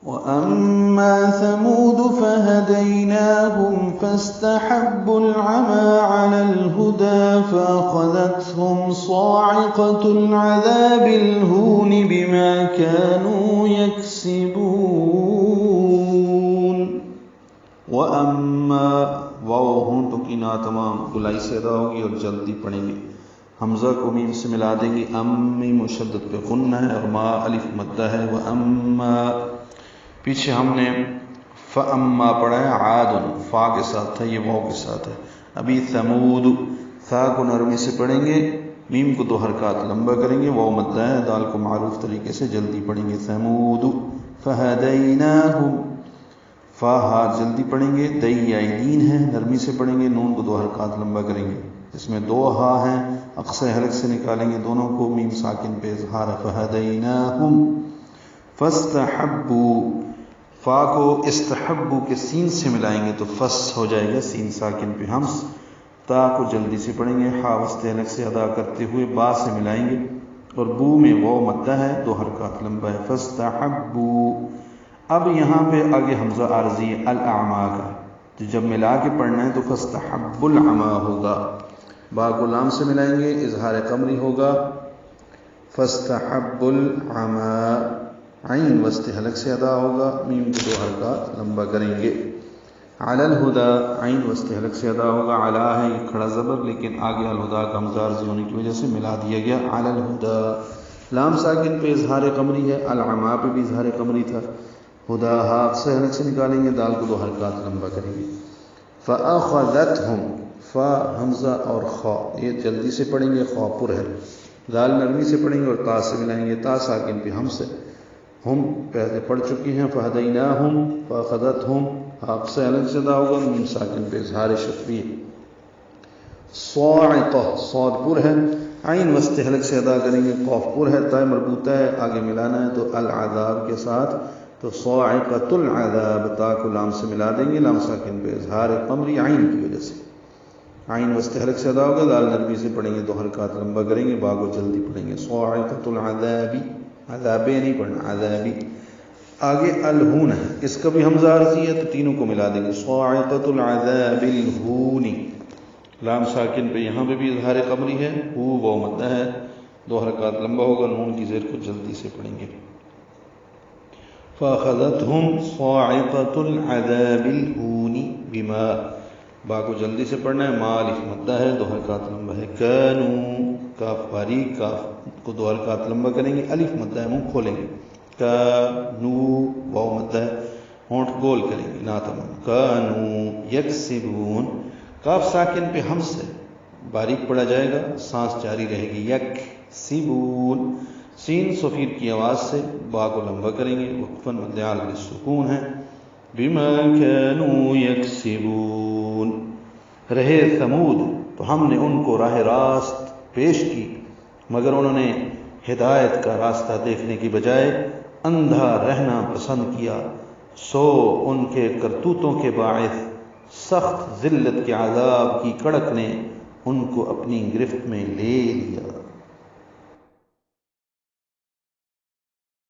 وَأَمَّا ثَمُودُ فَهَدَيْنَاهُمْ فَاسْتَحَبُّوا الْعَمَى عَلَى الْهُدَى فَأَخَذَتْهُمْ صَاعِقَةُ الْعَذَابِ الْهُونِ بِمَا كَانُوا يَكْسِبُونَ. وَأَمَّا واو ہونٹوں کی ناتمام گلائی سے ادا ہوگی اور جلدی پڑھیں گے. حمزہ کو میم سے ملا دیں گے. امی مشدد پہ غنہ ہے اور ما الف مدہ ہے. وَأَمَّا پیچھے ہم نے فَأَمَّا پڑھا ہے عاد فا کے ساتھ تھا، یہ واو کے ساتھ ہے. ابھی ثمود ثا کو نرمی سے پڑھیں گے، میم کو 2 حرکات لمبا کریں گے، واو مدہ ہے، دال کو معروف طریقے سے جلدی پڑھیں گے. ثمود فَهَدَيْنَاهُمْ فا ہا جلدی پڑھیں گے. دین ہے نرمی سے پڑھیں گے، نون کو 2 حرکات لمبا کریں گے. اس میں 2 ہا ہیں، اقصی حلق سے نکالیں گے دونوں کو، میم ساکن پہ اظہار ہے. فَهَدَيْنَاهُمْ فَاسْتَحَبُّوا فا کو استحبو کے سین سے ملائیں گے تو فس ہو جائے گا، سین ساکن پہ ہمس. تا کو جلدی سے پڑھیں گے، ہا وسط حلق سے ادا کرتے ہوئے با سے ملائیں گے، اور بو میں واو مدہ ہے، 2 حرکات لمبا ہے. فاستحبوا اب یہاں پہ آگے حمزہ عارضی الاعمى کا، تو جب ملا کے پڑھنا ہے تو فاستحبوا العمى ہوگا. با کو لام سے ملائیں گے، اظہار قمری ہوگا. فاستحبوا العمى عین وسط حلق سے ادا ہوگا، میم کو 2 حرکات لمبا کریں گے. علی الہدی عین وسط حلق سے ادا ہوگا. علا ہے یہ کھڑا زبر، لیکن آگے الہدی کا حمزہ عارضی ہونے کی وجہ سے ملا دیا گیا. علی الہدی لام ساکن پہ اظہار قمری ہے، العمى پہ بھی اظہار قمری تھا. ہدا ہا سے حلق سے نکالیں گے، دال کو 2 حرکات لمبا کریں گے. فَأَخَذَتْهُمْ فا حمزہ اور خا یہ جلدی سے پڑھیں گے، خا پر ہے، دال نرمی سے پڑھیں گے اور تا سے ملائیں گے. تا ساکن پہ ہم سے، ہم پہلے پڑھ چکی ہیں. فَهَدَيْنَاهُمْ فَأَخَذَتْهُمْ آپ سے الگ سے ادا ہوگا، نون ساکن پہ اظہار شفوی. صاعقہ صاد پر ہے، عین وسط حلق سے ادا کریں گے. قاف پر ہے، تا مربوطہ ہے، آگے ملانا ہے تو العذاب کے ساتھ، تو صاعقۃ العذاب تا کو لام سے ملا دیں گے، لام ساکن پہ اظہار قمری عین کی وجہ سے. عین وسط حلق سے ادا ہوگا، دال نرمی سے پڑھیں گے، 2 حرکات لمبا کریں گے، با کو جلدی پڑھیں گے. صاعقۃ العذاب عذابے نہیں پڑھنا، عذابی. آگے الہون ہے، اس کا بھی حمزہ عارضی ہے تو تینوں کو ملا دیں گے. صاعقۃ العذاب الہون لام ساکن پہ یہاں پہ بھی اظہار قمری ہے، ہو واو مدہ ہے، 2 حرکات لمبا ہوگا، نون کی زیر کو جلدی سے پڑھیں گے. فَأَخَذَتْهُمْ صَاعِقَةُ الْعَذَابِ الْهُونِ بِمَا با کو جلدی سے پڑھنا ہے، ما الف مدہ ہے، 2 حرکات لمبا ہے. كَانُوا کاف باریک، کاف کو 2 حرکات لمبا کریں گے، الف مدہ ہے، منہ کھولیں گے. كَانُوا واو مدہ ہے، ہونٹ گول کریں گے، نا تمام. كَانُوا يَكْسِبُونَ کاف ساکن پہ ہمس ہے، باریک پڑھا جائے گا، سانس جاری رہے گی. یکسبون سین صفیر کی آواز سے با کو لمبا کریں گے، وقفاً مد عارض سکون ہے. بما كانوا یکسبون رہے ثمود تو ہم نے ان کو راہ راست پیش کی، مگر انہوں نے ہدایت کا راستہ دیکھنے کی بجائے اندھا رہنا پسند کیا، سو ان کے کرتوتوں کے باعث سخت ذلت کے عذاب کی کڑک نے ان کو اپنی گرفت میں لے لیا.